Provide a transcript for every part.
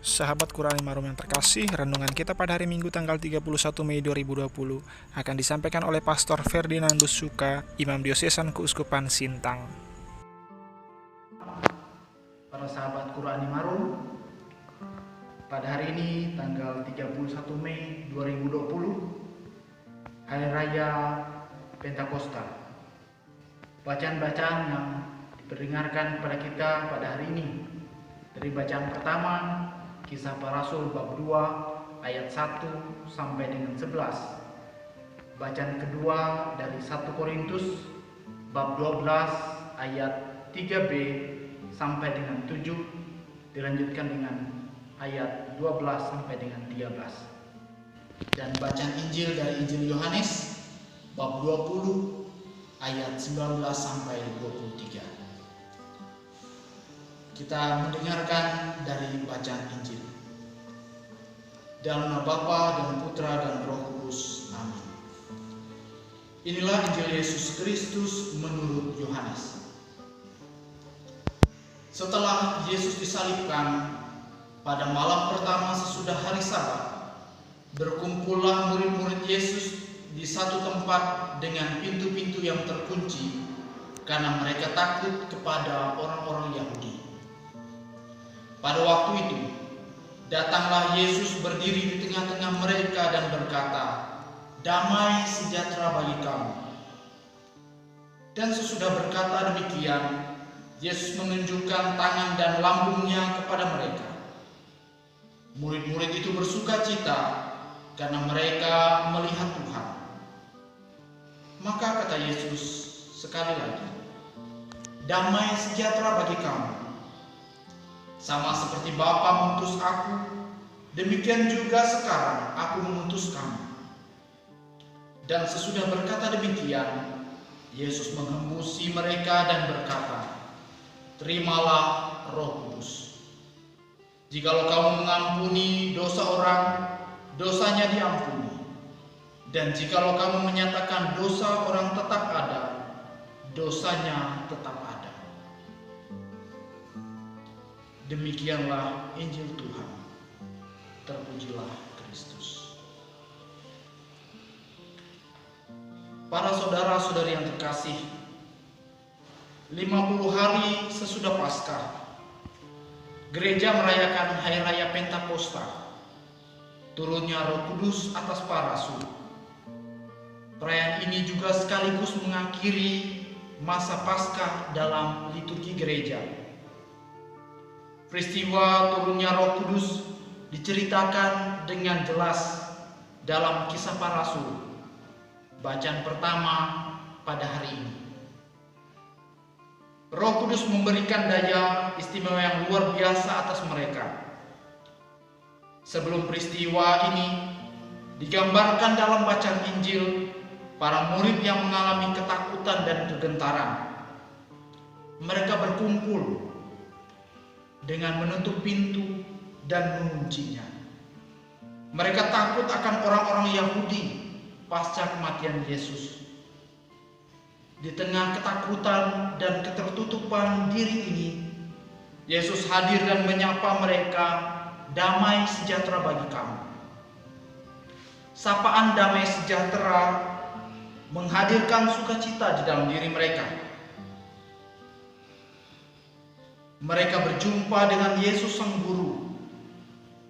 Sahabat Qur'an Marum yang terkasih, renungan kita pada hari Minggu tanggal 31 Mei 2020 akan disampaikan oleh Pastor Ferdinandus Suka, Imam Diosesan Keuskupan Sintang. Para sahabat Qur'an Marum, pada hari ini tanggal 31 Mei 2020, Hari Raya Pentakosta. Bacaan-bacaan yang diperdengarkan kepada kita pada hari ini dari bacaan pertama, Kisah Para Rasul bab 2 ayat 1 sampai dengan 11. Bacaan kedua dari 1 Korintus bab 12 ayat 3b sampai dengan 7, dilanjutkan dengan ayat 12 sampai dengan 13. Dan bacaan Injil dari Injil Yohanes bab 20 ayat 19 sampai 23. Kita mendengarkan dari bacaan Injil. Dalam nama Bapa dan Putra dan Roh Kudus. Amin. Inilah Injil Yesus Kristus menurut Yohanes. Setelah Yesus disalibkan, pada malam pertama sesudah hari Sabat, berkumpullah murid-murid Yesus di satu tempat dengan pintu-pintu yang terkunci, karena mereka takut kepada orang-orang Yahudi. Pada waktu itu, datanglah Yesus berdiri di tengah-tengah mereka dan berkata, "Damai sejahtera bagi kamu." Dan sesudah berkata demikian, Yesus menunjukkan tangan dan lambungnya kepada mereka. Murid-murid itu bersukacita karena mereka melihat Tuhan. Maka kata Yesus sekali lagi, "Damai sejahtera bagi kamu. Sama seperti Bapa mengutus aku, demikian juga sekarang aku mengutus kamu." Dan sesudah berkata demikian, Yesus menghembusi mereka dan berkata, "Terimalah Roh Kudus. Jikalau kamu mengampuni dosa orang, dosanya diampuni. Dan jikalau kamu menyatakan dosa orang tetap ada, dosanya tetap ada." Demikianlah Injil Tuhan. Terpujilah Kristus. Para saudara-saudari yang terkasih, 50 hari sesudah Paskah, gereja merayakan Hari Raya Pentakosta, turunnya Roh Kudus atas para rasul. Perayaan ini juga sekaligus mengakhiri masa Paskah dalam liturgi gereja. Peristiwa turunnya Roh Kudus diceritakan dengan jelas dalam Kisah Para Rasul, bacaan pertama pada hari ini. Roh Kudus memberikan daya istimewa yang luar biasa atas mereka. Sebelum peristiwa ini digambarkan dalam bacaan Injil, para murid yang mengalami ketakutan dan kegentaran. Mereka berkumpul dengan menutup pintu dan menguncinya. Mereka takut akan orang-orang Yahudi pasca kematian Yesus. Di tengah ketakutan dan ketertutupan diri ini, Yesus hadir dan menyapa mereka, "Damai sejahtera bagi kamu." Sapaan damai sejahtera menghadirkan sukacita di dalam diri mereka. Mereka berjumpa dengan Yesus Sang Guru.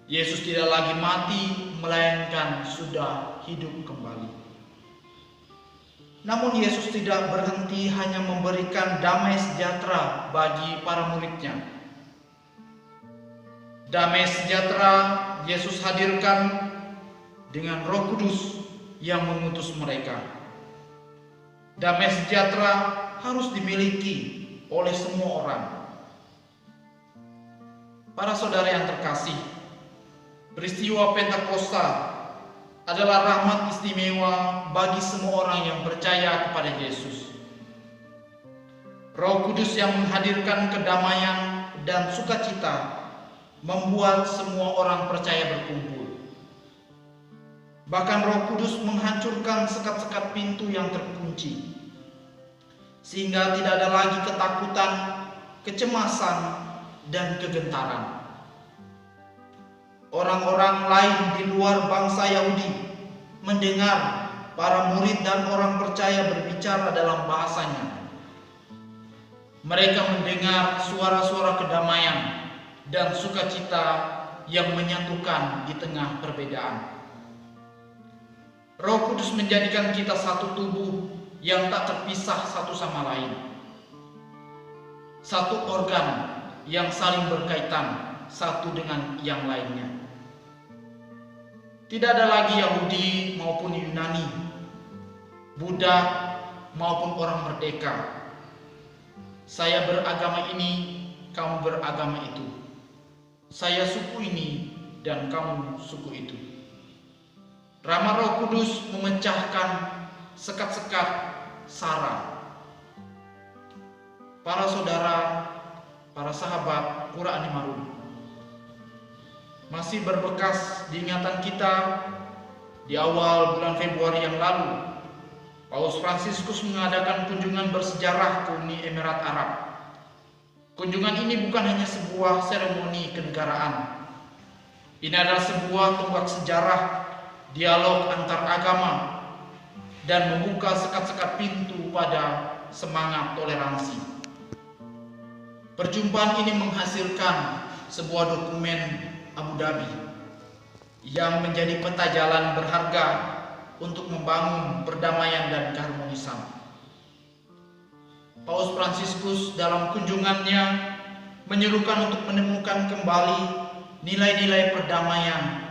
Yesus tidak lagi mati, melainkan sudah hidup kembali. Namun Yesus tidak berhenti hanya memberikan damai sejahtera bagi para muridnya. Damai sejahtera Yesus hadirkan dengan Roh Kudus yang mengutus mereka. Damai sejahtera harus dimiliki oleh semua orang. Para saudara yang terkasih, peristiwa Pentakosta adalah rahmat istimewa bagi semua orang yang percaya kepada Yesus. Roh Kudus yang menghadirkan kedamaian dan sukacita membuat semua orang percaya berkumpul. Bahkan Roh Kudus menghancurkan sekat-sekat pintu yang terkunci, sehingga tidak ada lagi ketakutan, kecemasan, dan kegentaran. orang-orang lain di luar bangsa Yahudi mendengar para murid dan orang percaya berbicara dalam bahasanya. Mereka mendengar suara-suara kedamaian dan sukacita yang menyatukan di tengah perbedaan. Roh Kudus menjadikan kita satu tubuh yang tak terpisah satu sama lain. Satu organ yang saling berkaitan satu dengan yang lainnya. Tidak ada lagi Yahudi maupun Yunani, Buddha maupun orang merdeka. Saya beragama ini, kamu beragama itu. Saya suku ini dan kamu suku itu. Rahmat Roh Kudus memecahkan sekat-sekat sara. Para saudara, para sahabat Qur'an Marum, masih berbekas di ingatan kita di awal bulan Februari yang lalu, Paus Fransiskus mengadakan kunjungan bersejarah ke Uni Emirat Arab. Kunjungan ini bukan hanya sebuah seremoni kenegaraan. Ini adalah sebuah tonggak sejarah dialog antar agama dan membuka sekat-sekat pintu pada semangat toleransi. Perjumpaan ini menghasilkan sebuah dokumen Abu Dhabi yang menjadi peta jalan berharga untuk membangun perdamaian dan keharmonisan. Paus Fransiskus dalam kunjungannya menyerukan untuk menemukan kembali nilai-nilai perdamaian,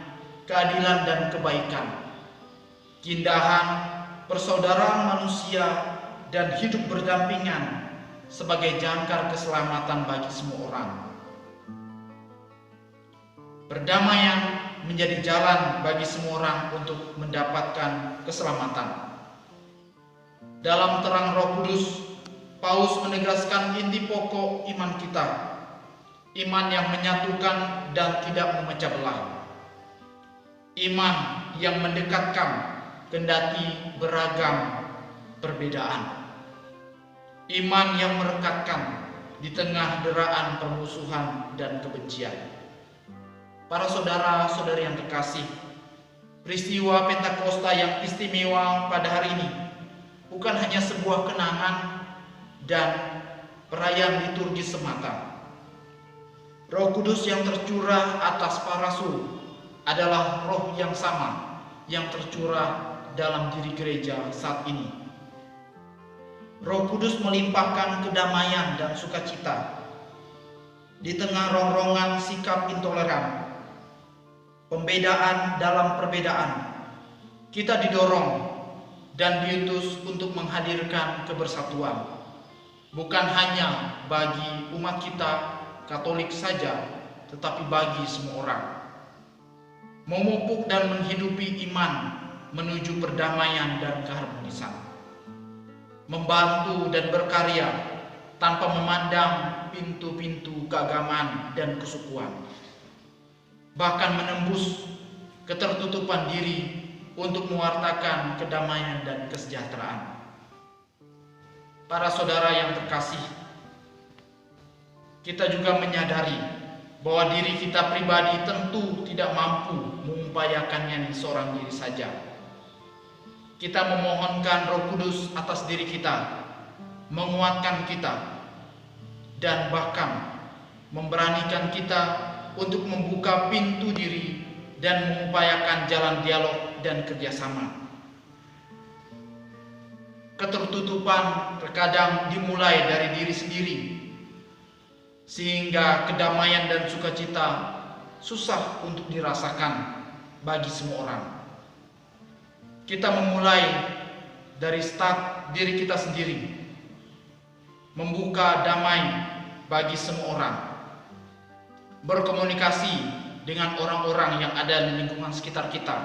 keadilan dan kebaikan, keindahan, persaudaraan manusia, dan hidup berdampingan sebagai jangkar keselamatan bagi semua orang. Perdamaian menjadi jalan bagi semua orang untuk mendapatkan keselamatan. Dalam terang Roh Kudus, Paus menegaskan inti pokok iman kita, iman yang menyatukan dan tidak memecah belah, iman yang mendekatkan kendati beragam perbedaan, iman yang merekatkan di tengah deraan permusuhan dan kebencian. Para saudara-saudari yang terkasih, peristiwa Pentakosta yang istimewa pada hari ini bukan hanya sebuah kenangan dan perayaan liturgi semata. Roh Kudus yang tercurah atas para rasul adalah roh yang sama yang tercurah dalam diri gereja saat ini. Roh Kudus melimpahkan kedamaian dan sukacita di tengah rongrongan sikap intoleran, pembedaan dalam perbedaan. Kita didorong dan diutus untuk menghadirkan kebersatuan, bukan hanya bagi umat kita Katolik saja, tetapi bagi semua orang. Memupuk dan menghidupi iman menuju perdamaian dan keharmonisan. Membantu dan berkarya tanpa memandang pintu-pintu keagamaan dan kesukuan. Bahkan menembus ketertutupan diri untuk mewartakan kedamaian dan kesejahteraan. Para saudara yang terkasih, kita juga menyadari bahwa diri kita pribadi tentu tidak mampu mengupayakannya di seorang diri saja. Kita memohonkan Roh Kudus atas diri kita, menguatkan kita, dan bahkan memberanikan kita untuk membuka pintu diri dan mengupayakan jalan dialog dan kerjasama. Ketertutupan terkadang dimulai dari diri sendiri, sehingga kedamaian dan sukacita susah untuk dirasakan bagi semua orang. Kita memulai dari start diri kita sendiri, membuka damai bagi semua orang, berkomunikasi dengan orang-orang yang ada di lingkungan sekitar kita,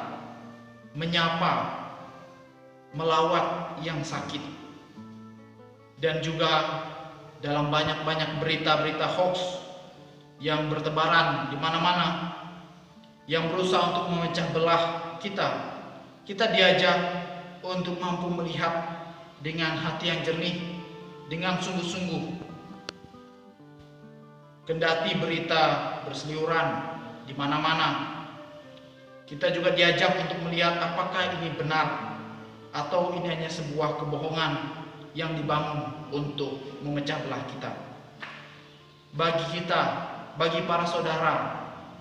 menyapa, melawat yang sakit, dan juga dalam banyak-banyak berita-berita hoax yang bertebaran di mana-mana yang berusaha untuk memecah belah kita diajak untuk mampu melihat dengan hati yang jernih, dengan sungguh-sungguh. Kendati berita berseliweran di mana-mana, Kita juga diajak untuk melihat apakah ini benar atau ini hanya sebuah kebohongan yang dibangun untuk memecah belah kita. Bagi kita, bagi para saudara,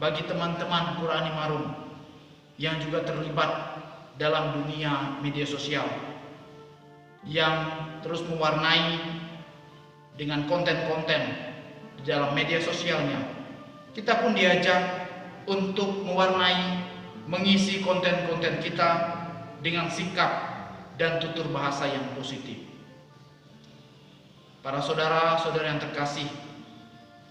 bagi teman-teman Qurani Marum yang juga terlibat dalam dunia media sosial, yang terus mewarnai dengan konten-konten di dalam media sosialnya, kita pun diajak untuk mewarnai, mengisi konten-konten kita dengan sikap dan tutur bahasa yang positif. Para saudara-saudara yang terkasih,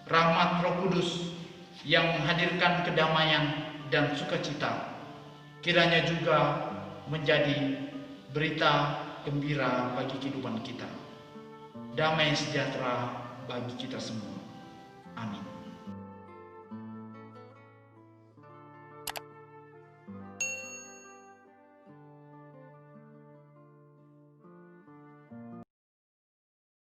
rahmat Roh Kudus yang menghadirkan kedamaian dan sukacita kiranya juga menjadi berita gembira bagi kehidupan kita. Damai sejahtera bagi kita semua. Amin.